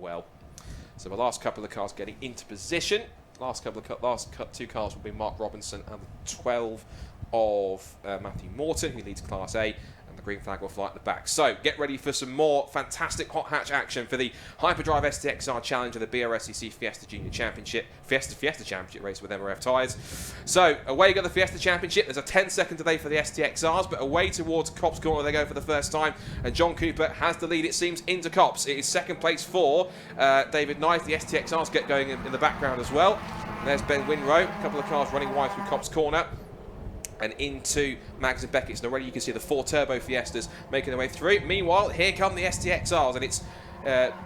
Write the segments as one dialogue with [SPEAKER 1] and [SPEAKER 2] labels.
[SPEAKER 1] well. So the last couple of cars getting into position. Last two cars will be Mark Robinson and the 12 of Matthew Morton, who leads Class A. The green flag will fly at the back. So get ready for some more fantastic hot hatch action for the Hyperdrive STXR Challenge of the BRSCC Fiesta Junior Championship, Fiesta Championship race with MRF tyres. So away you go the Fiesta Championship. There's a 10-second delay for the STXRs, but away towards Copse Corner they go for the first time. And John Cooper has the lead, it seems, into Copse. It is second place for David Knight. The STXRs get going in the background as well. And there's Ben Winrow, a couple of cars running wide through Copse Corner and into Mags and Beckett's. And already you can see the 4 turbo Fiestas making their way through. Meanwhile, here come the STXRs, and it's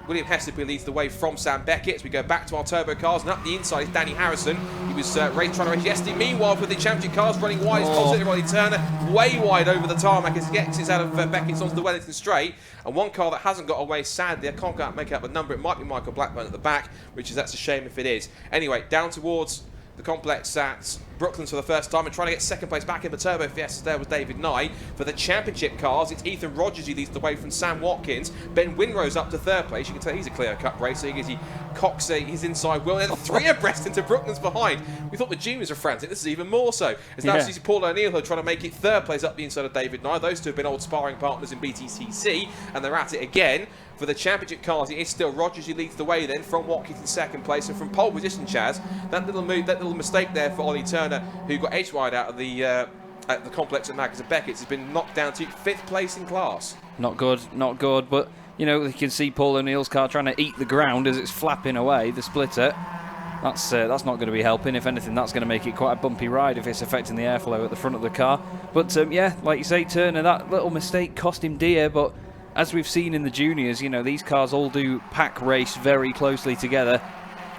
[SPEAKER 1] William Hester who leads the way from Sam Beckett. As we go back to our turbo cars, and up the inside is Danny Harrison. He was trying to race yesterday. Meanwhile, for the championship cars running wide, is positive Ollie Turner, way wide over the tarmac as he gets out of Beckett's onto the Wellington straight. And one car that hasn't got away, sadly, I can't make out the number. It might be Michael Blackburn at the back, that's a shame if it is. Anyway, down towards the complex at Brooklands for the first time and trying to get second place back in the Turbo Fiestas there with David Knight. For the championship cars, it's Ethan Rogers who leads the way from Sam Watkins. Ben Winrow's up to third place. You can tell he's a clear-cut racer as he cocks his inside wheel. And 3 abreast into Brooklands behind. We thought the juniors were frantic. This is even more so. It's now CC Paul O'Neill who are trying to make it third place up the inside of David Knight. Those two have been old sparring partners in BTCC, and they're at it again. For the championship cars, it is still Rogers who leads the way then from Watkins in second place, and from pole position, Chaz, that little mistake there for Ollie Turner, who got edge wide out of the at the complex at Mags and Beckett's, has been knocked down to 5th place in class.
[SPEAKER 2] Not good, but you know, you can see Paul O'Neill's car trying to eat the ground as it's flapping away, the splitter. That's not going to be helping. If anything, that's going to make it quite a bumpy ride if it's affecting the airflow at the front of the car. But yeah, like you say, Turner, that little mistake cost him dear, but as we've seen in the juniors, you know, these cars all do pack race very closely together,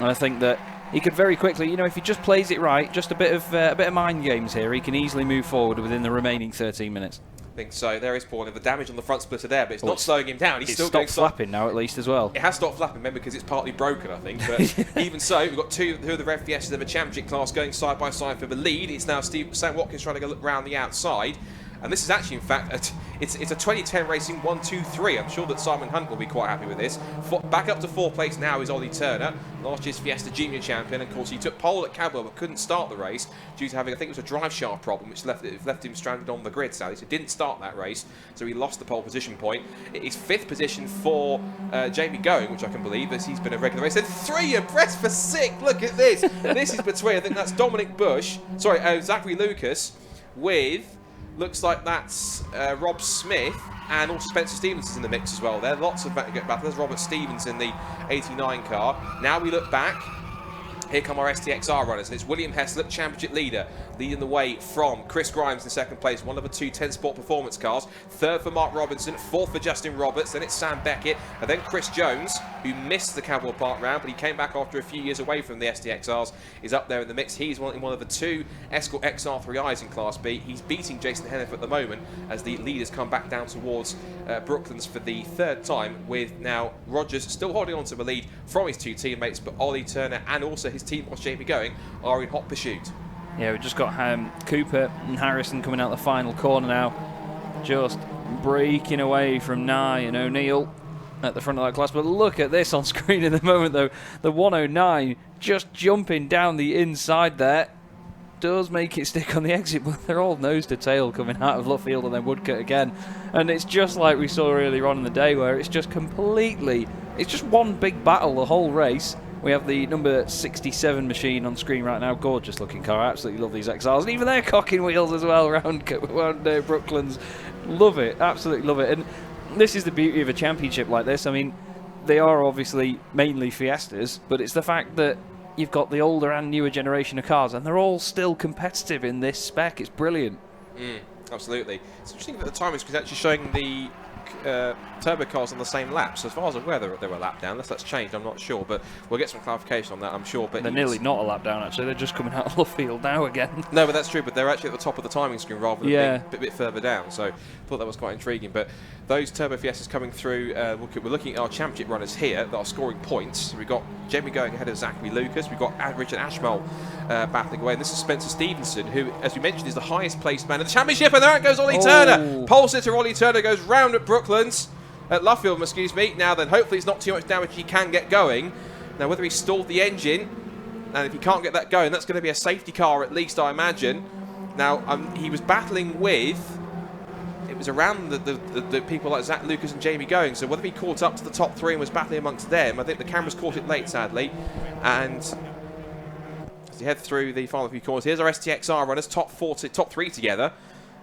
[SPEAKER 2] and I think that he could very quickly, you know, if he just plays it right, just a bit of mind games here, he can easily move forward within the remaining 13 minutes.
[SPEAKER 1] I think so. There is Paul. The damage on the front splitter there, but it's not slowing him down. He's still
[SPEAKER 2] stopped flapping now, at least, as well.
[SPEAKER 1] It has stopped flapping, maybe because it's partly broken, I think. But even so, we've got two of the Red Fiestas of the championship class going side by side for the lead. It's now Sam Watkins trying to go round the outside. And this is actually, in fact, it's a 2010 Racing 1-2-3. I'm sure that Simon Hunt will be quite happy with this. Back up to 4th place now is Ollie Turner, last year's Fiesta Junior champion. Of course, he took pole at Cadwell but couldn't start the race due to having, I think it was a drive shaft problem, which left him stranded on the grid, sadly. So he didn't start that race, so he lost the pole position point. It's 5th position for Jamie Going, which I can believe, as he's been a regular race. And 3 abreast for 6th. Look at this. This is between, I think that's Zachary Lucas with... Looks like that's Rob Smith, and also Spencer Stevens is in the mix as well. There are lots of battle. There's Robert Stevens in the 89 car. Now we look back. Here come our STXR runners, and it's William Heslop, championship leader, leading the way from Chris Grimes in second place, one of the 2 10 Sport Performance cars. 3rd for Mark Robinson, 4th for Justin Roberts, then it's Sam Beckett, and then Chris Jones, who missed the Cadwell Park round, but he came back after a few years away from the STXRs, is up there in the mix. He's one of the 2 Escort XR3Is in Class B. He's beating Jason Henneth at the moment as the leaders come back down towards Brooklands for the 3rd time, with now Rogers still holding on to the lead from his 2 teammates, but Ollie Turner and also his team boss Jamie Going are in hot pursuit.
[SPEAKER 2] Yeah, we've just got Cooper and Harrison coming out the final corner now, just breaking away from Nye and O'Neill at the front of that class. But look at this on screen at the moment, though. The 109 just jumping down the inside there. Does make it stick on the exit, but they're all nose to tail coming out of Luffield and then Woodcote again. And it's just like we saw earlier on in the day, where it's just it's just one big battle the whole race. We have the number 67 machine on screen right now. Gorgeous looking car. I absolutely love these XRs. And even they're cocking wheels as well around Brooklands. Love it. Absolutely love it. And this is the beauty of a championship like this. I mean, they are obviously mainly Fiestas, but it's the fact that you've got the older and newer generation of cars, and they're all still competitive in this spec. It's brilliant.
[SPEAKER 1] Absolutely. It's interesting that the timing is actually showing the turbo cars on the same lap. So as far as I'm aware, they were a lap down. Unless that's changed, I'm not sure. But we'll get some clarification on that, I'm sure. But
[SPEAKER 2] they're nearly not a lap down, actually. They're just coming out of Luffield now again.
[SPEAKER 1] No, but that's true. But they're actually at the top of the timing screen rather than being a bit further down. So I thought that was quite intriguing. But those turbo Fiestas coming through, we're looking at our championship runners here that are scoring points. So we've got Jamie Going ahead of Zachary Lucas. We've got Richard Ashmole battling away. And this is Spencer Stevenson, who, as we mentioned, is the highest placed man in the championship. And there it goes, Ollie Turner. Pole sitter Ollie Turner goes round at Brooklands. Luffield, excuse me. Now then, hopefully it's not too much damage. He can get going. Now, whether he stalled the engine, and if he can't get that going, that's going to be a safety car at least, I imagine. Now, he was battling with... It was around the people like Zach, Lucas and Jamie going, so whether he caught up to the top 3 and was battling amongst them, I think the cameras caught it late, sadly. And as he head through the final few corners, here's our STXR runners, top 3 together.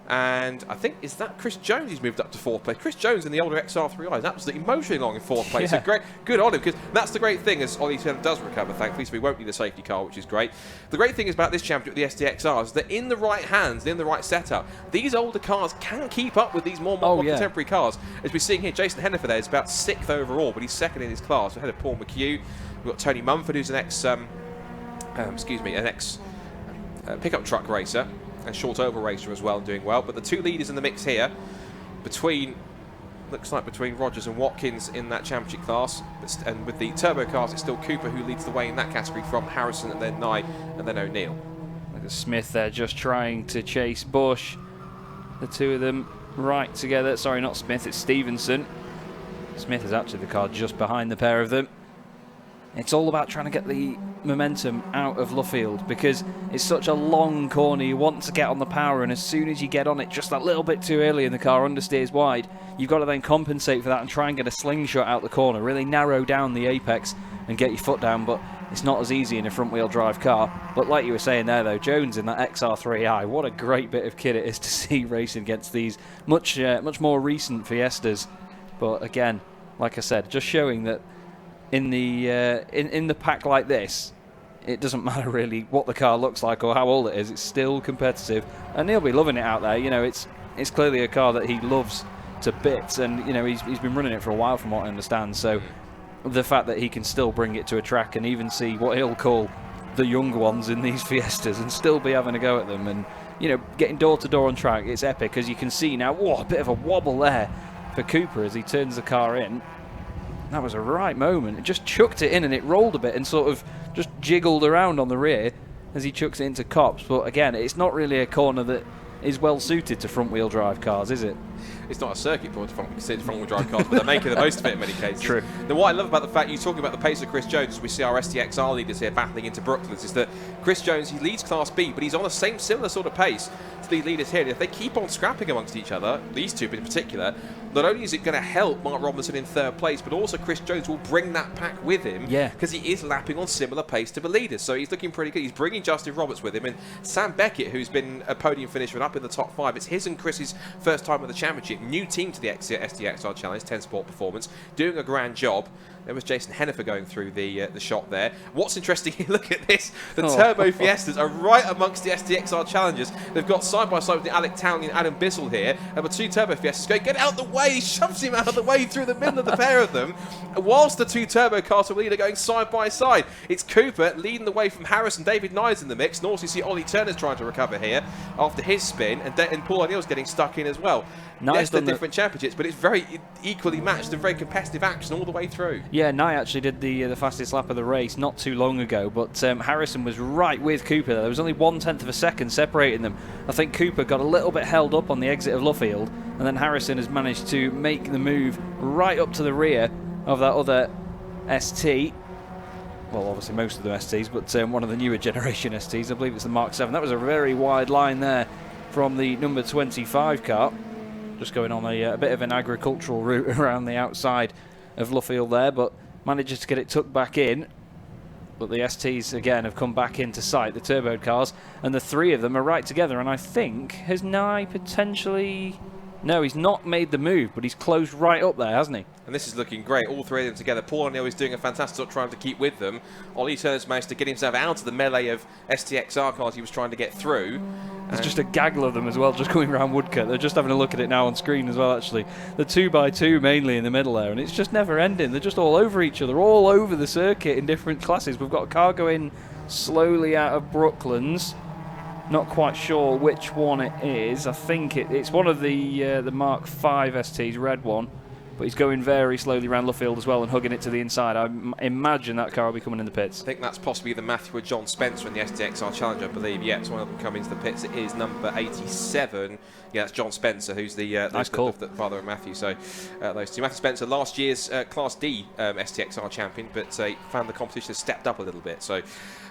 [SPEAKER 1] And I think, is that Chris Jones who's moved up to 4th place? Chris Jones in the older XR3i is absolutely motoring along in 4th place.
[SPEAKER 2] Yeah.
[SPEAKER 1] So great, good on him, because that's the great thing, as Ollie Turner does recover, thankfully, so we won't need a safety car, which is great. The great thing is about this championship with the STXR is that in the right hands, in the right setup, these older cars can keep up with these more contemporary cars. As we're seeing here, Jason Hennifer there is about 6th overall, but he's 2nd in his class, ahead of Paul McHugh. We've got Tony Mumford, who's an ex pickup truck racer and short oval racer as well, and doing well. But the 2 leaders in the mix here, looks like between Rogers and Watkins in that championship class, and with the turbo cars, it's still Cooper who leads the way in that category, from Harrison and then Nye and then O'Neill.
[SPEAKER 2] Look at Smith there, just trying to chase Bush. The 2 of them right together. Sorry, not Smith, it's Stevenson. Smith is actually the car just behind the pair of them. It's all about trying to get the momentum out of Luffield, because it's such a long corner. You want to get on the power, and as soon as you get on it just a little bit too early and the car understeers wide, you've got to then compensate for that and try and get a slingshot out the corner, really narrow down the apex and get your foot down. But it's not as easy in a front wheel drive car. But like you were saying there though, Jones in that XR3i, what a great bit of kit it is to see racing against these much more recent Fiestas. But again, like I said, just showing that in the pack like this, it doesn't matter really what the car looks like or how old it is, it's still competitive, and he'll be loving it out there. You know, it's clearly a car that he loves to bits, and you know, he's been running it for a while from what I understand, so the fact that he can still bring it to a track and even see what he'll call the younger ones in these Fiestas and still be having a go at them, and you know, getting door to door on track, it's epic. As you can see now, whoa, a bit of a wobble there for Cooper as he turns the car in. That was a right moment. It just chucked it in and it rolled a bit and sort of just jiggled around on the rear as he chucks it into Copse. But again, it's not really a corner that is well suited to front wheel drive cars, is it?
[SPEAKER 1] It's not a circuit for considered front-wheel drive cars, but they're making the most of it in many cases.
[SPEAKER 2] True.
[SPEAKER 1] Now, what I love about the fact you're talking about the pace of Chris Jones, as we see our STXR leaders here battling into Brooklands, is that Chris Jones, he leads Class B, but he's on a similar sort of pace to the leaders here. And if they keep on scrapping amongst each other, these 2 in particular, not only is it going to help Mark Robinson in 3rd place, but also Chris Jones will bring that pack with him, because he is lapping on similar pace to the leaders. So he's looking pretty good. He's bringing Justin Roberts with him, and Sam Beckett, who's been a podium finisher and up in the top 5. It's his and Chris's first time at the championship. New team to the STXR Challenge, 10 Sport Performance, doing a grand job. There was Jason Hennifer going through the shot there. What's interesting, look at this. The Turbo Fiestas are right amongst the STXR Challengers. They've got side by side with Alec Townley and Adam Bissell here. And the 2 Turbo Fiestas go, get out the way. He shoves him out of the way through the middle of the pair of them. Whilst the 2 Turbo cars are lead going side by side. It's Cooper leading the way from Harris, and David Nye's in the mix. And also you see Ollie Turner's trying to recover here after his spin. And Paul O'Neill's getting stuck in as well. Yes, they're different championships, but it's very equally matched and very competitive action all the way through.
[SPEAKER 2] Yeah, Nye actually did the fastest lap of the race not too long ago, but Harrison was right with Cooper there. There was only 1/10 of a second separating them. I think Cooper got a little bit held up on the exit of Luffield, and then Harrison has managed to make the move right up to the rear of that other ST. Well, obviously most of them STs, but one of the newer generation STs, I believe it's the Mark 7. That was a very wide line there from the number 25 car. Just going on a bit of an agricultural route around the outside of Luffield there, but manages to get it tucked back in. But the STs again have come back into sight, the turbo cars, and the 3 of them are right together. And I think, has Nye potentially... No, he's not made the move, but he's closed right up there, hasn't he?
[SPEAKER 1] And this is looking great, all 3 of them together. Paul O'Neill is doing a fantastic job trying to keep with them. Ollie Turner's managed to get himself out of the melee of STXR cars he was trying to get through.
[SPEAKER 2] There's just a gaggle of them as well, just coming around Woodcut. They're just having a look at it now on screen as well, actually. The 2x2 mainly in the middle there, and it's just never ending. They're just all over each other, all over the circuit in different classes. We've got a car going slowly out of Brooklands. Not quite sure which one it is. I think it's one of the Mark 5 STs, red one. but he's going very slowly around Luffield as well and hugging it to the inside. I imagine that car will be coming in the pits.
[SPEAKER 1] I think that's possibly the Matthew or John Spencer in the STXR Challenge, I believe. Yeah, it's one of them coming into the pits. It is number 87. Yeah, that's John Spencer, who's the the father of Matthew. So those two. Matthew Spencer, last year's Class D STXR champion, but found the competition has stepped up a little bit. So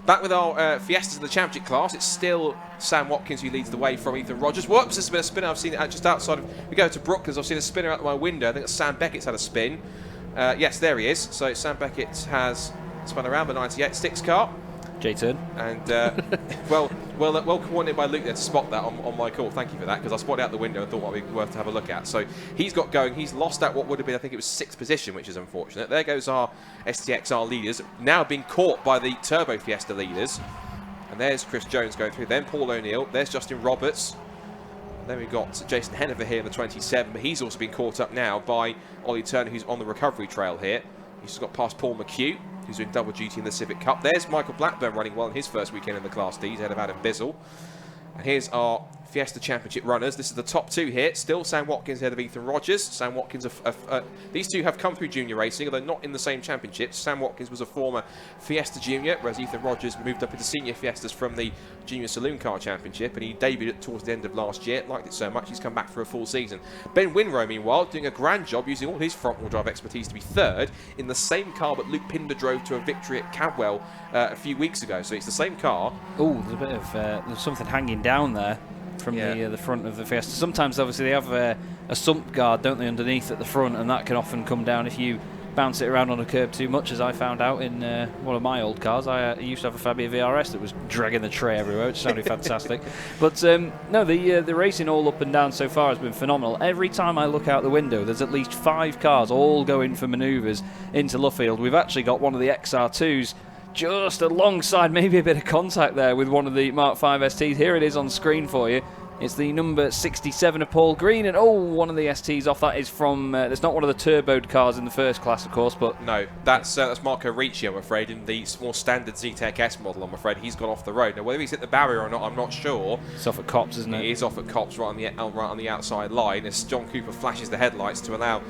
[SPEAKER 1] back with our Fiestas in the championship class, it's still Sam Watkins who leads the way from Ethan Rogers. Whoops, there's been a spinner. I've seen it just outside of. We go to Brooklands. I've seen a spinner out of my window. I think it's Sam Beckett's had a spin. Yes, there he is. So Sam Beckett has spun around the 98 sticks car.
[SPEAKER 2] J-turn.
[SPEAKER 1] And well coordinated by Luke there to spot that on my call. Thank you for that, because I spotted out the window and thought what would be worth to have a look at. So he's got going. He's lost at what would have been, I think it was 6th position, which is unfortunate. There goes our STXR leaders, now being caught by the Turbo Fiesta leaders. And there's Chris Jones going through. Then Paul O'Neill. There's Justin Roberts. Then we've got Jason Hennifer here in the 27, but he's also been caught up now by Ollie Turner, who's on the recovery trail here. He's just got past Paul McHugh, who's doing double duty in the Civic Cup. There's Michael Blackburn running well in his first weekend in the Class D. He's ahead of Adam Bizzle. And here's our Fiesta Championship runners. This is the top two here. Still Sam Watkins ahead of Ethan Rogers. Sam Watkins, these two have come through junior racing, although not in the same championships. Sam Watkins was a former Fiesta junior, whereas Ethan Rogers moved up into senior Fiestas from the Junior Saloon Car Championship, and he debuted it towards the end of last year. Liked it so much, he's come back for a full season. Ben Winrow, meanwhile, doing a grand job using all his front-wheel drive expertise to be third in the same car that Luke Pinder drove to a victory at Cadwell a few weeks ago. So it's the same car.
[SPEAKER 2] Oh, there's a bit of there's something hanging down there from the front of the Fiesta. Sometimes, obviously, they have a sump guard, don't they, underneath at the front, and that can often come down if you bounce it around on a curb too much, as I found out in one of my old cars. I used to have a Fabia VRS that was dragging the tray everywhere, which sounded fantastic. But no, the racing all up and down so far has been phenomenal. Every time I look out the window, there's at least 5 cars all going for manoeuvres into Luffield. We've actually got one of the XR2s just alongside, maybe a bit of contact there with one of the Mark 5 STs. Here it is on screen for you. It's the number 67 of Paul Green, and one of the STs off. That is from. It's not one of the turboed cars in the first class, of course, but
[SPEAKER 1] no, that's Marco Ricci, I'm afraid, in the more standard ZTEC S model. I'm afraid he's gone off the road now. Whether he's hit the barrier or not, I'm not sure.
[SPEAKER 2] It's off at Copse, isn't it?
[SPEAKER 1] He is off at Copse, right on the outside line, as John Cooper flashes the headlights to allow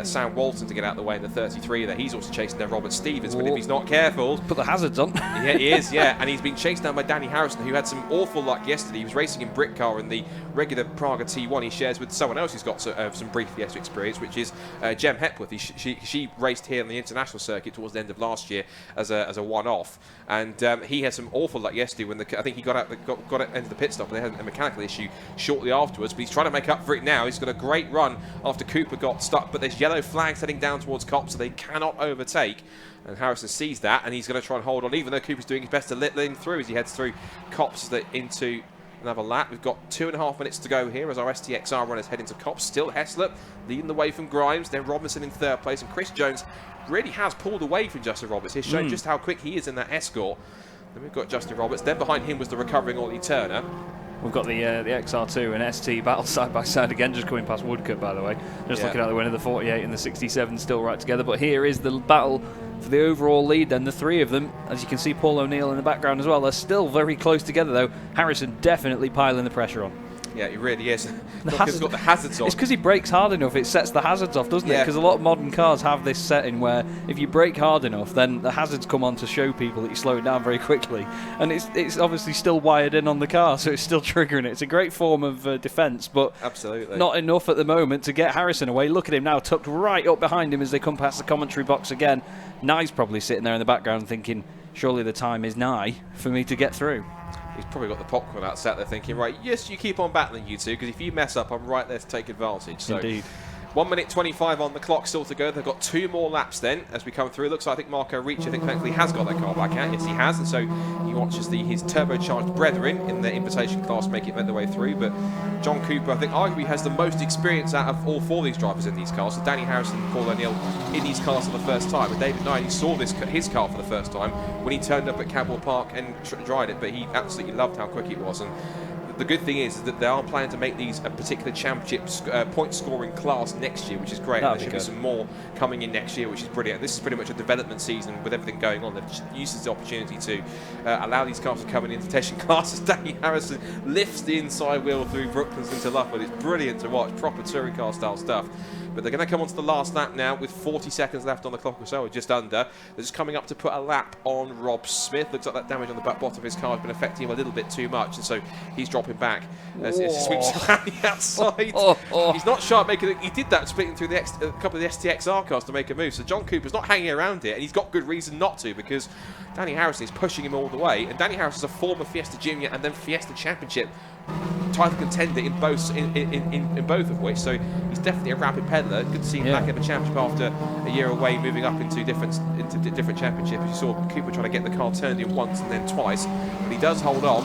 [SPEAKER 1] Sam Walton to get out of the way in the 33 there. He's also chasing down Robert Stevens, but if he's not careful,
[SPEAKER 2] put the hazards on.
[SPEAKER 1] Yeah, he is. Yeah, and he's been chased down by Danny Harrison, who had some awful luck yesterday. He was racing in Brick Car in the regular Praga T1. He shares with someone else who's got some brief Fiesta experience, which is Jem Hepworth. She raced here on the international circuit towards the end of last year as a one-off, and he had some awful luck yesterday when I think he got into the pit stop and they had a mechanical issue shortly afterwards. But he's trying to make up for it now. He's got a great run after Cooper got stuck, but there's yellow flags heading down towards Copse, so they cannot overtake. And Harrison sees that, and he's going to try and hold on, even though Cooper's doing his best to let him through as he heads through Copse into another lap. We've got 2.5 minutes to go here as our STXR runners head into Copse. Still Heslop leading the way from Grimes, then Robinson in 3rd place, and Chris Jones really has pulled away from Justin Roberts. He's shown just how quick he is in that Escort. Then we've got Justin Roberts. Then behind him was the recovering Ollie Turner.
[SPEAKER 2] We've got the XR2 and ST battle side by side again, just coming past Woodcote, by the way. Just looking out the window, the 48 and the 67 still right together. But here is the battle for the overall lead then. The 3 of them, as you can see Paul O'Neill in the background as well, they're still very close together though. Harrison definitely piling the pressure on.
[SPEAKER 1] Yeah, he really is. He's got the hazards on.
[SPEAKER 2] It's because he brakes hard enough, it sets the hazards off, doesn't it? Because a lot of modern cars have this setting where if you brake hard enough, then the hazards come on to show people that you're slowing down very quickly. And it's obviously still wired in on the car, so it's still triggering it. It's a great form of defence, but
[SPEAKER 1] absolutely
[SPEAKER 2] not enough at the moment to get Harrison away. Look at him now, tucked right up behind him as they come past the commentary box again. Nye's probably sitting there in the background thinking, surely the time is nigh for me to get through.
[SPEAKER 1] He's probably got the popcorn out sat there thinking, right, yes, you keep on battling, you two, because if you mess up, I'm right there to take advantage. So
[SPEAKER 2] indeed.
[SPEAKER 1] 1 minute 25 on the clock still to go. They've got 2 more laps then as we come through. Looks like I think Marco Ricci, thankfully has got that car back out. Yes, he has, and so he watches his turbocharged brethren in the invitation class make their way through. But John Cooper, I think, arguably has the most experience out of all 4 of these drivers in these cars. So Danny Harrison and Paul O'Neill in these cars for the first time. And David Knight, he saw his car for the first time when he turned up at Cadwell Park and tried it, but he absolutely loved how quick it was. And the good thing is that they are planning to make these a particular championship point scoring class next year, which is great. And there should be some more coming in next year, which is brilliant. This is pretty much a development season with everything going on. They've used this opportunity to allow these cars to come in invitation classes. Danny Harrison lifts the inside wheel through Brooklands into Lufwood. It's brilliant to watch, proper touring car style stuff. But they're going to come on to the last lap now with 40 seconds left on the clock or so, or just under. They're just coming up to put a lap on Rob Smith. Looks like that damage on the back bottom of his car has been affecting him a little bit too much, and so he's dropping back as he sweeps around the outside. He's not sharp making it. He did that splitting through a couple of the STXR cars to make a move. So John Cooper's not hanging around it, and he's got good reason not to, because Danny Harrison is pushing him all the way. And Danny Harrison is a former Fiesta Junior and then Fiesta Championship title contender in both of which, so he's definitely a rapid peddler. Good to see him back in the championship after a year away, moving up into different championships. You saw Cooper trying to get the car turned in once and then twice, but he does hold on.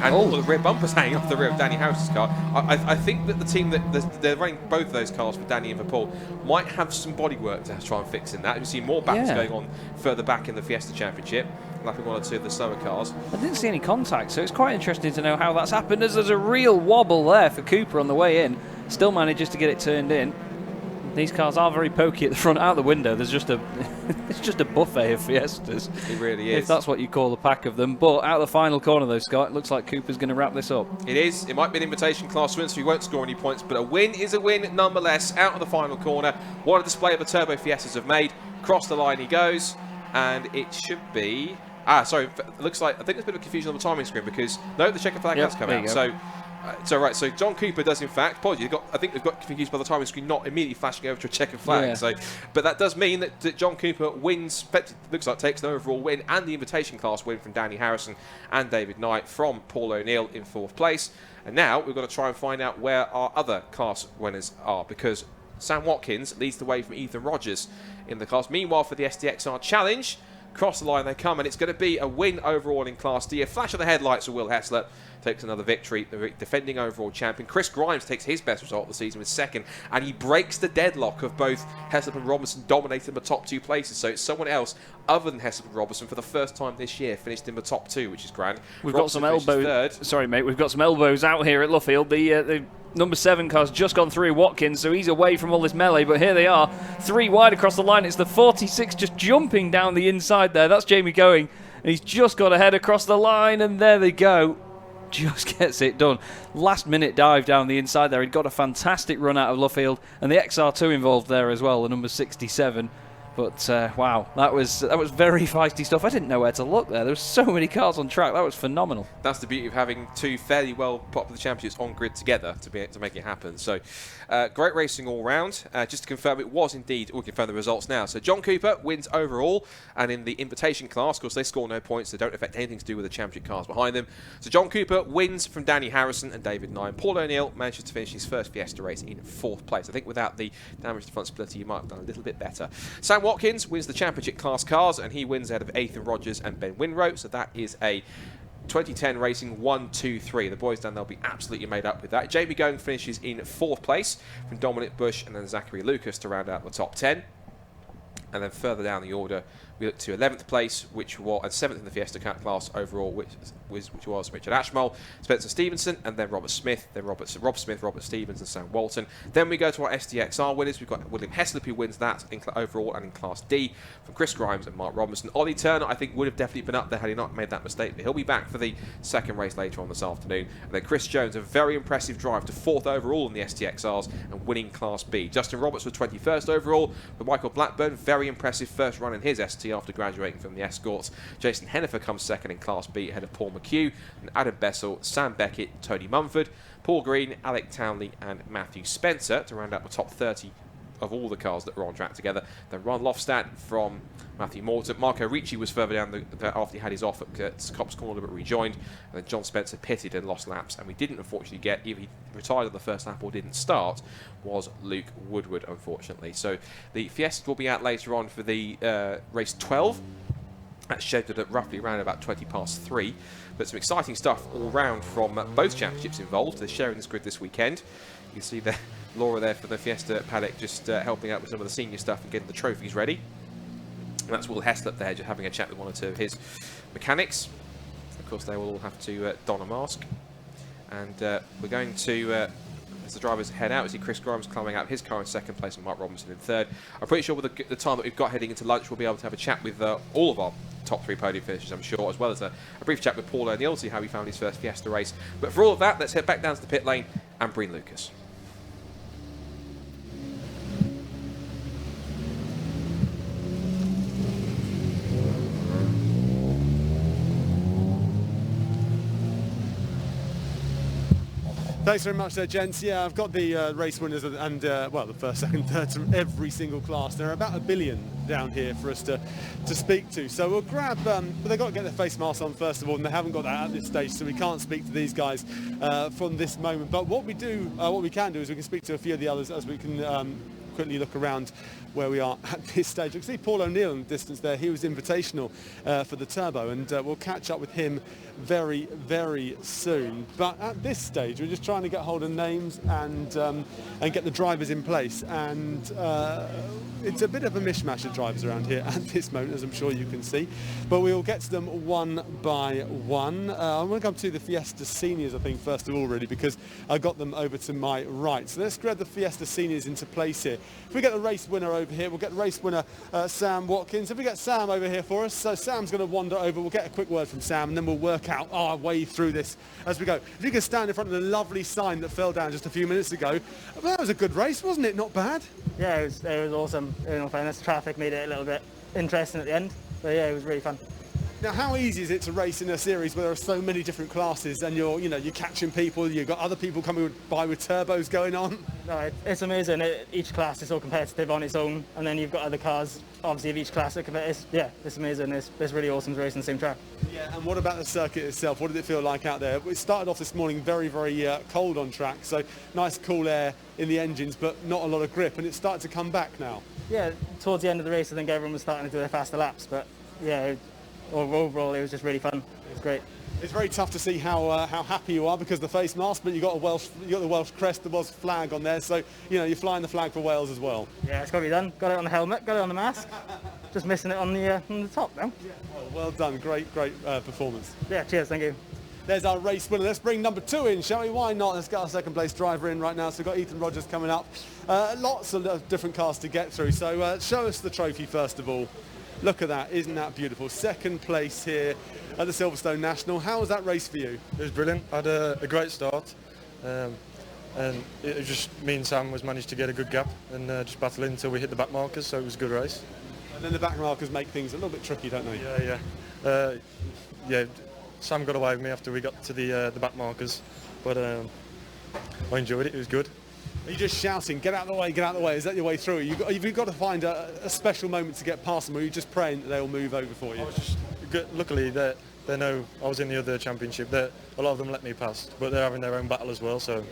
[SPEAKER 1] And all the rear bumpers hanging off the rear of Danny Harris's car. I think that the team that they're running both of those cars for Danny and for Paul might have some bodywork to try and fix in that. You see more battles going on further back in the Fiesta Championship, lapping one or two of the slower cars.
[SPEAKER 2] I didn't see any contact, so it's quite interesting to know how that's happened, as there's a real wobble there for Cooper on the way in. Still manages to get it turned in. These cars are very pokey at the front. Out the window, there's just a it's just a buffet of Fiestas.
[SPEAKER 1] It really is.
[SPEAKER 2] If that's what you call a pack of them. But out the final corner, though, Scott, it looks like Cooper's going to wrap this up.
[SPEAKER 1] It is. It might be an invitation class win, so he won't score any points, but a win is a win nonetheless. Out of the final corner, what a display of the Turbo Fiestas have made. Across the line he goes, and it should be... sorry, it looks like... I think there's a bit of confusion on the timing screen, because... No, the checker flag has come out. So John Cooper does in fact, apologies, I think they've got confused by the timing screen not immediately flashing over to a checkered flag. So, but that does mean that John Cooper wins, looks like takes an overall win and the invitation class win from Danny Harrison and David Knight from Paul O'Neill in 4th place. And now we've got to try and find out where our other class winners are, because Sam Watkins leads the way from Ethan Rogers in the class. Meanwhile, for the SDXR Challenge, across the line they come, and it's going to be a win overall in Class D. A flash of the headlights of Will Heslop takes another victory, the defending overall champion. Chris Grimes takes his best result of the season with 2nd, and he breaks the deadlock of both Heslop and Robinson dominating the top 2 places. So it's someone else other than Heslop and Robinson for the first time this year finished in the top 2, which is grand.
[SPEAKER 2] We've got some elbows. Sorry, mate. We've got some elbows out here at Luffield. The number 7 car's just gone through Watkins, so he's away from all this melee, but here they are, 3 wide across the line. It's the 46 just jumping down the inside there. That's Jamie Going, and he's just got ahead across the line, and there they go. Just gets it done. Last minute dive down the inside there. He'd got a fantastic run out of Luffield, and the XR2 involved there as well, the number 67. But wow, that was very feisty stuff. I didn't know where to look there. There were so many cars on track. That was phenomenal.
[SPEAKER 1] That's the beauty of having 2 fairly well popular championships on grid together to make it happen. So great racing all round. Just to confirm, it was indeed. We'll confirm the results now. So John Cooper wins overall, and in the invitation class, of course, they score no points. They don't affect anything to do with the championship cars behind them. So John Cooper wins from Danny Harrison and David Nye. Paul O'Neill manages to finish his first Fiesta race in 4th place. I think without the damage to front splitter, you might have done a little bit better. Sam Watkins wins the championship class cars, and he wins out of Ethan Rogers and Ben Winrow. So that is a 2010 Racing 1-2-3. The boys down there will be absolutely made up with that. Jamie Going finishes in 4th place from Dominic Bush and then Zachary Lucas to round out the top 10. And then further down the order, we look to 11th place, which was, and 7th in the Fiesta Cat class overall, which was Richard Ashmole, Spencer Stevenson, and then Robert Smith, then Rob Smith, Robert Stevens, and Sam Walton. Then we go to our SDXR winners. We've got William Heslop, who wins that in overall and in Class D, from Chris Grimes and Mark Robinson. Ollie Turner, I think, would have definitely been up there had he not made that mistake, but he'll be back for the 2nd race later on this afternoon. And then Chris Jones, a very impressive drive to 4th overall in the SDXRs and winning Class B. Justin Roberts was 21st overall, but Michael Blackburn, very impressive first run in his ST after graduating from the Escorts. Jason Hennifer comes 2nd in Class B ahead of Paul McHugh, and Adam Bessel, Sam Beckett, Tony Mumford, Paul Green, Alec Townley, and Matthew Spencer to round out the top 30 of all the cars that were on track together. Then Ron Lofstad from Matthew Morton. Marco Ricci was further down after he had his off at Cops Corner but rejoined. And then John Spencer pitted and lost laps. And we didn't unfortunately get, either he retired on the first lap or didn't start, was Luke Woodward, unfortunately. So the Fiesta will be out later on for the race 12. That's scheduled at roughly around about 3:20. But some exciting stuff all round from both championships involved. They're sharing this grid this weekend. You can see Laura there for the Fiesta paddock just helping out with some of the senior stuff and getting the trophies ready. And that's Will Heslop there just having a chat with one or two of his mechanics. Of course, they will all have to don a mask. And we're going to, as the drivers head out, we see Chris Grimes climbing out his car in second place and Mark Robinson in third. I'm pretty sure with the time that we've got heading into lunch, we'll be able to have a chat with all of our top 3 podium finishers, I'm sure, as well as a brief chat with Paul O'Neill to see how he found his first Fiesta race. But for all of that, let's head back down to the pit lane and Breen Lucas.
[SPEAKER 3] Thanks very much there, gents. Yeah, I've got the race winners and, well, the first, second, third from every single class. There are about 1 billion down here for us to speak to. So we'll grab, but they've got to get their face masks on first of all, and they haven't got that at this stage, so we can't speak to these guys from this moment. But what we can do is we can speak to a few of the others as we can quickly look around where we are at this stage. You can see Paul O'Neill in the distance there. He was invitational for the Turbo, and we'll catch up with him very, very soon. But at this stage, we're just trying to get hold of names and get the drivers in place. And it's a bit of a mishmash of drivers around here at this moment, as I'm sure you can see. But we'll get to them one by one. I'm going to come to the Fiesta Seniors, I think, first of all, really, because I got them over to my right. So let's grab the Fiesta Seniors into place here. If we get the race winner over here, we'll get the race winner, Sam Watkins. If we get Sam over here for us, so Sam's going to wander over. We'll get a quick word from Sam, and then we'll work out our way through this as we go. If you can stand in front of the lovely sign that fell down just a few minutes ago, well, that was a good race, wasn't it? Not bad.
[SPEAKER 4] Yeah, it was awesome. In all fairness, traffic made it a little bit interesting at the end, but yeah, it was really fun.
[SPEAKER 3] Now, how easy is it to race in a series where there are so many different classes and you're catching people, you've got other people coming by with turbos going on?
[SPEAKER 4] No, it's amazing. Each class is so competitive on its own, and then you've got other cars, obviously, of each class that compete. It's amazing. It's really awesome to race on the same track.
[SPEAKER 3] Yeah, and what about the circuit itself? What did it feel like out there? We started off this morning very, very cold on track, so nice cool air in the engines, but not a lot of grip, and it's started to come back now.
[SPEAKER 4] Yeah, towards the end of the race, I think everyone was starting to do their faster laps, but yeah, overall it was just really fun. It was great.
[SPEAKER 3] It's very tough to see how happy you are because of the face mask, but you got the Welsh crest, the Welsh flag on there, so you're flying the flag for Wales as well.
[SPEAKER 4] Yeah, it's got to be done. Got it on the helmet, got it on the mask. Just missing it on the top now.
[SPEAKER 3] Yeah, well done. Great performance.
[SPEAKER 4] Yeah, cheers. Thank you.
[SPEAKER 3] There's our race winner. Let's bring number 2 in, shall we? Why not? Let's get our second place driver in right now. So we've got Ethan Rogers coming up. Lots of different cars to get through. So show us the trophy first of all. Look at that. Isn't that beautiful? Second place here at the Silverstone National. How was that race for you?
[SPEAKER 5] It was brilliant. I had a great start. And it was just me and Sam managed to get a good gap and just battle in until we hit the back markers, so it was a good race.
[SPEAKER 3] And then the back markers make things a little bit tricky, don't they?
[SPEAKER 5] Yeah. Sam got away with me after we got to the back markers, but I enjoyed it. It was good.
[SPEAKER 3] Are you just shouting, get out of the way, get out of the way? Is that your way through? You've got to find a special moment to get past them, or are you just praying that they'll move over for you?
[SPEAKER 5] Luckily, they know I was in the other championship. A lot of them let me pass, but they're having their own battle as well, so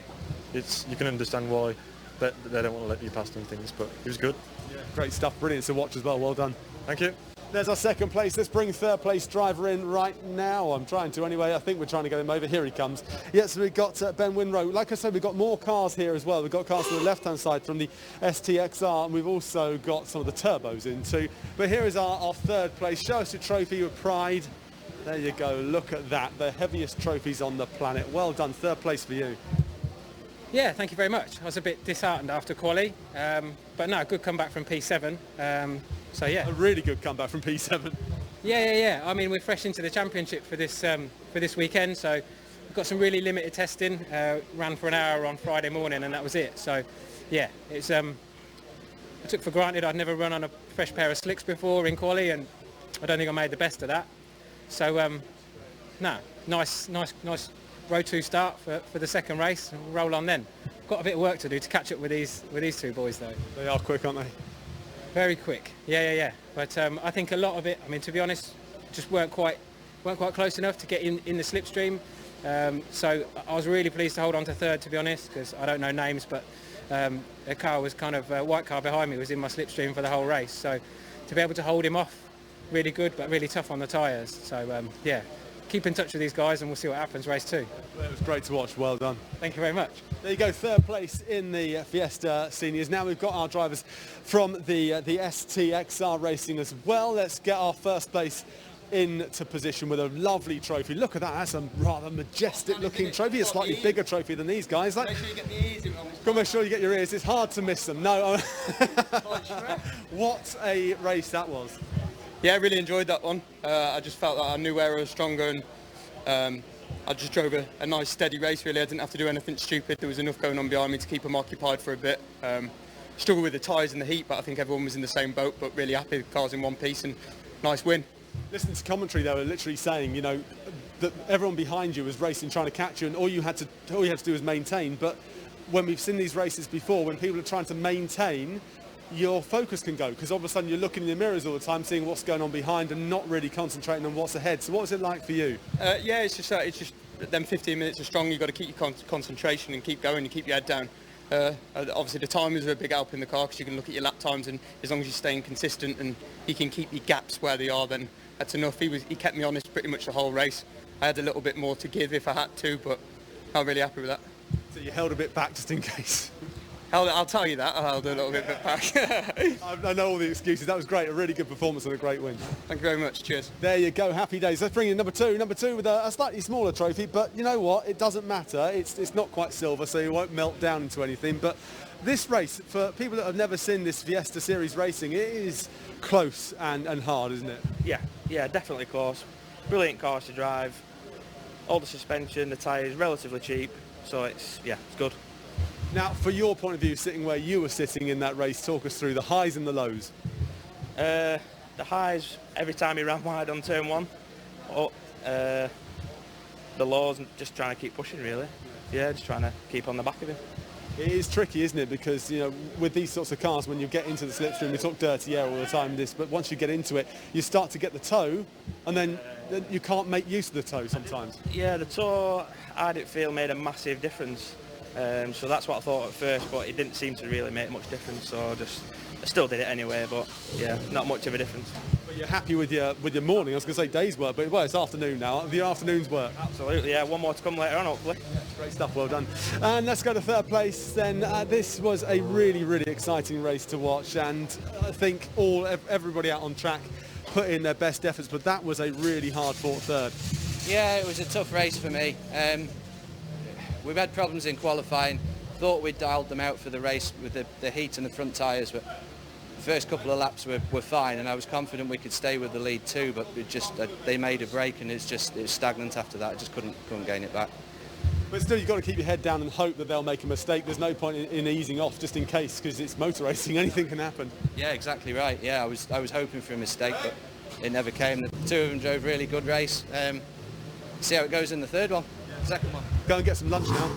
[SPEAKER 5] you can understand why they don't want to let you past and things, but it was good.
[SPEAKER 3] Yeah, great stuff, brilliant to watch as well, well done.
[SPEAKER 5] Thank you.
[SPEAKER 3] There's our second place. Let's bring third place driver in right now. I'm trying to anyway. I think we're trying to get him over. Here he comes. Yes, we've got Ben Winrow. Like I said, we've got more cars here as well. We've got cars on the left-hand side from the STXR, and we've also got some of the turbos in too. But here is our third place. Show us your trophy with pride. There you go. Look at that. The heaviest trophies on the planet. Well done. Third place for you.
[SPEAKER 6] Yeah, thank you very much. I was a bit disheartened after quali, but no, good comeback from P7. So yeah,
[SPEAKER 3] a really good comeback from P7.
[SPEAKER 6] Yeah. I mean, we're fresh into the championship for this weekend, so we've got some really limited testing. Ran for an hour on Friday morning, and that was it. So yeah, it's I took for granted I'd never run on a fresh pair of slicks before in quali, and I don't think I made the best of that. So nice Row 2 start for the second race, and we'll roll on then. Got a bit of work to do to catch up with these two boys though.
[SPEAKER 3] They are quick, aren't they?
[SPEAKER 6] Very quick. Yeah. But I think a lot of it, I mean, to be honest, just weren't quite close enough to get in the slipstream. So I was really pleased to hold on to third, to be honest, because I don't know names, but a car was kind of, white car behind me was in my slipstream for the whole race. So to be able to hold him off, really good, but really tough on the tyres. So yeah. Keep in touch with these guys and we'll see what happens race 2.
[SPEAKER 3] Well, it was great to watch. Well done.
[SPEAKER 6] Thank you very much.
[SPEAKER 3] There you go, third place in the Fiesta Seniors. Now we've got our drivers from the STXR Racing as well. Let's get our first place into position with a lovely trophy. Look at that, that's a rather majestic looking trophy, a slightly bigger trophy than these guys. Like,
[SPEAKER 7] Make sure you get the ears in, Ron.
[SPEAKER 3] go on, make sure you get your ears, it's hard to miss them. No, what a race that was.
[SPEAKER 7] Yeah, I really enjoyed that one. I just felt that I knew where I was stronger, and I just drove a nice steady race really. I didn't have to do anything stupid. There was enough going on behind me to keep them occupied for a bit. Struggled with the tyres and the heat, but I think everyone was in the same boat, but really happy the car's in one piece and nice win.
[SPEAKER 3] Listen to commentary, they were literally saying, you know, that everyone behind you was racing, trying to catch you, and all you had to do was maintain. But when we've seen these races before, when people are trying to maintain, your focus can go, because all of a sudden you're looking in the mirrors all the time, seeing what's going on behind and not really concentrating on what's ahead. So what was it like for you?
[SPEAKER 7] Yeah, it's just them 15 minutes are strong. You've got to keep your concentration and keep going and keep your head down. Obviously the timers are a big help in the car, because you can look at your lap times, and as long as you're staying consistent and you can keep your gaps where they are, then that's enough. He kept me honest pretty much the whole race. I had a little bit more to give if I had to, but I'm really happy with that.
[SPEAKER 3] So you held a bit back just in case?
[SPEAKER 7] I'll tell you that, I held a little bit back.
[SPEAKER 3] I know all the excuses. That was great, a really good performance and a great win.
[SPEAKER 7] Thank you very much, cheers.
[SPEAKER 3] There you go, happy days. Let's bring in number two with a slightly smaller trophy, but you know what, it doesn't matter. It's not quite silver, so you won't melt down into anything. But this race, for people that have never seen this Fiesta Series racing, it is close and hard, isn't it?
[SPEAKER 8] Yeah, definitely close. Brilliant cars to drive. All the suspension, the tyres, relatively cheap, so it's good.
[SPEAKER 3] Now, for your point of view, sitting where you were sitting in that race, talk us through the highs and the lows.
[SPEAKER 8] The highs, every time he ran wide on turn one. The lows, just trying to keep pushing really. Yeah, just trying to keep on the back of him.
[SPEAKER 3] It is tricky, isn't it? Because, you know, with these sorts of cars, when you get into the slipstream, we talk dirty air all the time, but once you get into it, you start to get the toe, and then you can't make use of the toe sometimes.
[SPEAKER 8] Yeah, the toe, I didn't feel made a massive difference. So that's what I thought at first, but it didn't seem to really make much difference, so I still did it anyway, but yeah, not much of a difference.
[SPEAKER 3] But you're happy with your morning? I was going to say day's work, but well, it's afternoon now. The afternoon's work.
[SPEAKER 8] Absolutely, yeah. One more to come later on, hopefully.
[SPEAKER 3] Great stuff, well done. And let's go to third place then. This was a really, really exciting race to watch, and I think everybody out on track put in their best efforts, but that was a really hard-fought third.
[SPEAKER 9] Yeah, it was a tough race for me. We've had problems in qualifying. Thought we'd dialed them out for the race with the heat and the front tyres, but the first couple of laps were fine, and I was confident we could stay with the lead too, but they made a break, and it was stagnant after that. I just couldn't gain it back.
[SPEAKER 3] But still, you've got to keep your head down and hope that they'll make a mistake. There's no point in easing off just in case, because it's motor racing, anything can happen.
[SPEAKER 9] Yeah, exactly right. Yeah, I was hoping for a mistake, but it never came. The two of them drove really good race. See how it goes in the third one. Second one.
[SPEAKER 3] Go and get some lunch now.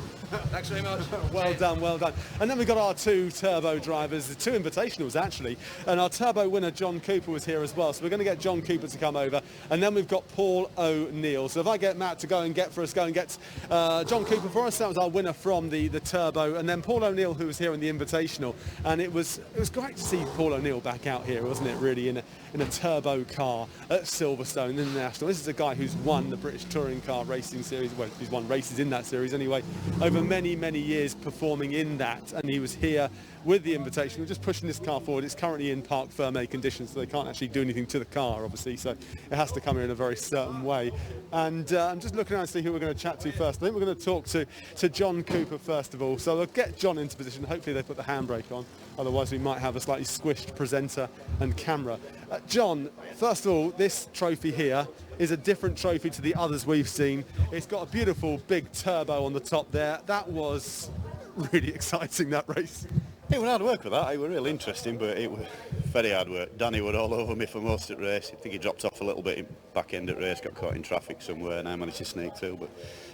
[SPEAKER 9] Thanks very much.
[SPEAKER 3] Well done, well done. And then we've got our two turbo drivers, the two invitationals actually, and our turbo winner John Cooper was here as well, so we're going to get John Cooper to come over, and then we've got Paul O'Neill. So if I get Matt to go and get John Cooper for us, that was our winner from the turbo, and then Paul O'Neill, who was here in the invitational, and it was great to see Paul O'Neill back out here, wasn't it, really, in a turbo car at Silverstone International. This is a guy who's won the British Touring Car Racing Series, well, he's won races in that series anyway, over many years performing in that, and he was here with the invitation. We're just pushing this car forward. It's currently in parc fermé conditions, so they can't actually do anything to the car, obviously, so it has to come here in a very certain way. And I'm just looking around to see who we're going to chat to first. I think we're going to talk to John Cooper first of all, so we'll get John into position. Hopefully they put the handbrake on, otherwise we might have a slightly squished presenter and camera. John, first of all, this trophy here is a different trophy to the others we've seen. It's got a beautiful big turbo on the top there. That was really exciting, that race.
[SPEAKER 10] It was hard work with that. It was really interesting, but it was very hard work. Danny was all over me for most of the race. I think he dropped off a little bit in back end of the race, got caught in traffic somewhere, and I managed to sneak through, but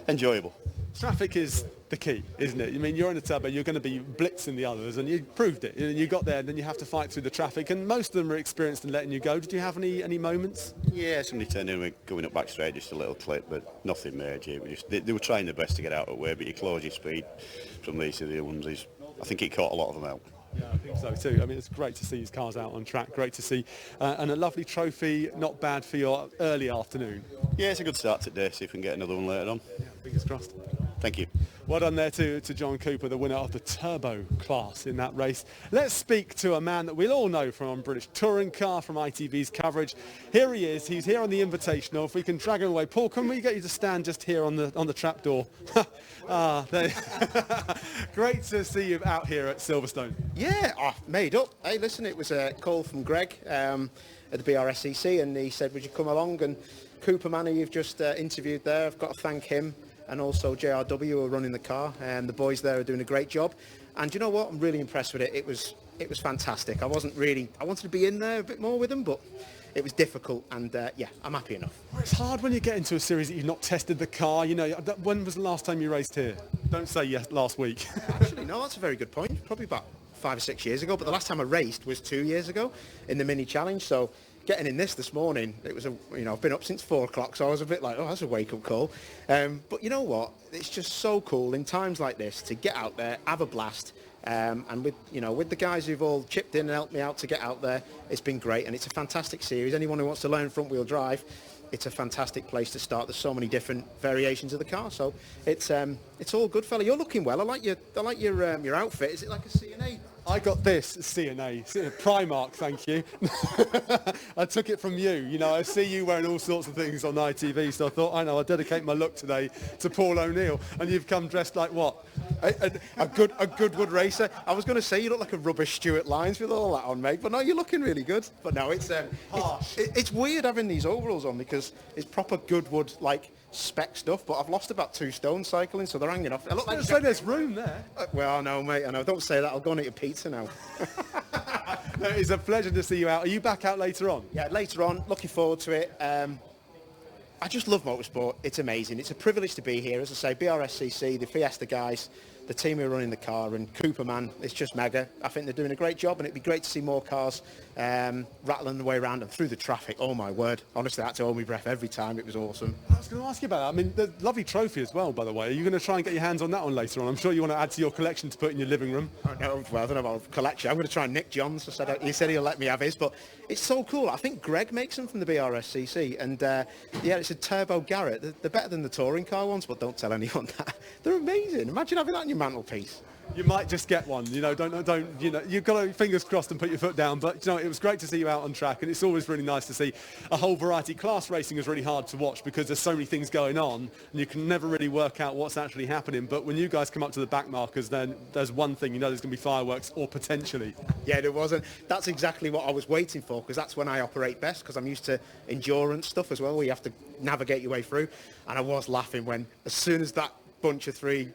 [SPEAKER 10] enjoyable.
[SPEAKER 3] Traffic is the key, isn't it? I mean, you're in a turbo, you're going to be blitzing the others, and you proved it. You got there, and then you have to fight through the traffic, and most of them are experienced in letting you go. Did you have any moments?
[SPEAKER 10] Yeah, somebody turned in going up back straight, just a little clip, but nothing major. It was just, they were trying their best to get out of the way, but you close your speed from these to the other ones. I think it caught a lot of them out.
[SPEAKER 3] Yeah, I think so too. I mean, it's great to see these cars out on track. Great to see, and a lovely trophy. Not bad for your early afternoon.
[SPEAKER 10] Yeah, it's a good start today. See if we can get another one later on.
[SPEAKER 3] Yeah, fingers crossed.
[SPEAKER 10] Thank you.
[SPEAKER 3] Well done there to John Cooper, the winner of the Turbo class in that race. Let's speak to a man that we'll all know from British Touring Car, from ITV's coverage. Here he is. He's here on the Invitational. If we can drag him away. Paul, can we get you to stand just here on the trapdoor? Great to see you out here at Silverstone.
[SPEAKER 11] Yeah, made up. Hey, listen, it was a call from Greg at the BRSCC, and he said, would you come along? And Cooper Man, who you've just interviewed there, I've got to thank him, and also JRW, who are running the car, and the boys there are doing a great job. And you know what? I'm really impressed with it. It was fantastic. I wanted to be in there a bit more with them, but it was difficult, and yeah, I'm happy enough.
[SPEAKER 3] Well, it's hard when you get into a series that you've not tested the car. You know, when was the last time you raced here? Don't say yes, last week.
[SPEAKER 11] Actually, no, that's a very good point. Probably about 5 or 6 years ago, but the last time I raced was 2 years ago in the mini challenge. So getting in this morning, it was I've been up since 4 o'clock, so I was a bit like, oh, that's a wake-up call. But you know what? It's just so cool in times like this to get out there, have a blast. And with the guys who've all chipped in and helped me out to get out there, it's been great, and it's a fantastic series. Anyone who wants to learn front-wheel drive, it's a fantastic place to start. There's so many different variations of the car, so it's all good, fella. You're looking well. I like your outfit. Is it like a C&A?
[SPEAKER 3] I got this C&A, Primark, thank you. I took it from you. You know, I see you wearing all sorts of things on ITV, so I thought, I'll dedicate my look today to Paul O'Neill. And you've come dressed like what?
[SPEAKER 11] A Goodwood racer. I was going to say you look like a rubbish Stuart Lyons with all that on, mate. But no, you're looking really good. But no, it's weird having these overalls on because it's proper Goodwood like spec stuff. But I've lost about 2 stone cycling, so they're hanging off. I look like
[SPEAKER 3] say there's room there.
[SPEAKER 11] Well, no, mate. I know. Don't say that. I'll go and eat a pizza now.
[SPEAKER 3] No, it's a pleasure to see you out. Are you back out later on?
[SPEAKER 11] Yeah, later on. Looking forward to it. I just love motorsport. It's amazing. It's a privilege to be here. As I say, BRSCC, the Fiesta guys, the team who are running the car, and Cooper Man, it's just mega. I think they're doing a great job, and it'd be great to see more cars rattling the way around and through the traffic. Oh my word. Honestly, I had to hold my breath every time. It was awesome.
[SPEAKER 3] I was going to ask you about that. I mean, the lovely trophy as well, by the way. Are you going to try and get your hands on that one later on? I'm sure you want to add to your collection to put in your living room.
[SPEAKER 11] Oh, no, well, I don't know about collection. I'm going to try Nick Johns. He said he'll let me have his, but it's so cool. I think Greg makes them from the BRSCC, and yeah, it's a Turbo Garrett. They're better than the touring car ones, but don't tell anyone that. They're amazing. Imagine having that on your mantelpiece.
[SPEAKER 3] You might just get one, you know, don't, you know, you've got to fingers crossed and put your foot down, but, you know, it was great to see you out on track, and it's always really nice to see a whole variety. Class racing is really hard to watch because there's so many things going on, and you can never really work out what's actually happening, but when you guys come up to the back markers, then there's one thing, you know, there's going to be fireworks, or potentially.
[SPEAKER 11] Yeah, there wasn't. That's exactly what I was waiting for, because that's when I operate best, because I'm used to endurance stuff as well, where you have to navigate your way through, and I was laughing when, as soon as that bunch of 3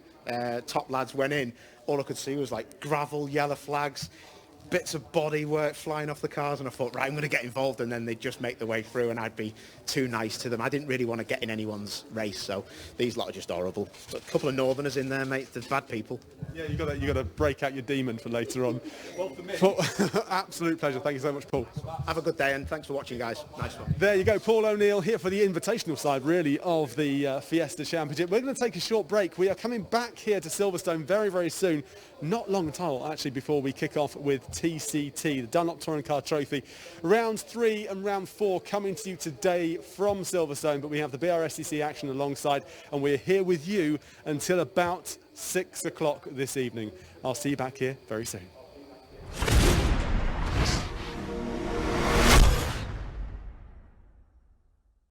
[SPEAKER 11] top lads went in, all I could see was like gravel, yellow flags, bits of bodywork flying off the cars, and I thought, right, I'm going to get involved, and then they'd just make their way through, and I'd be too nice to them. I didn't really want to get in anyone's race, so these lot are just horrible. But a couple of Northerners in there, mate. They're bad people.
[SPEAKER 3] Yeah, you got to break out your demon for later on. Well, for me, absolute pleasure. Thank you so much, Paul.
[SPEAKER 11] Have a good day, and thanks for watching, guys. Nice one.
[SPEAKER 3] There you go, Paul O'Neill here for the invitational side, really, of the Fiesta Championship. We're going to take a short break. We are coming back here to Silverstone very, very soon. Not long at all, actually, before we kick off with TCT, the Dunlop Touring Car Trophy. Round 3 and round 4 coming to you today from Silverstone, but we have the BRSCC action alongside, and we're here with you until about 6 o'clock this evening. I'll see you back here very soon.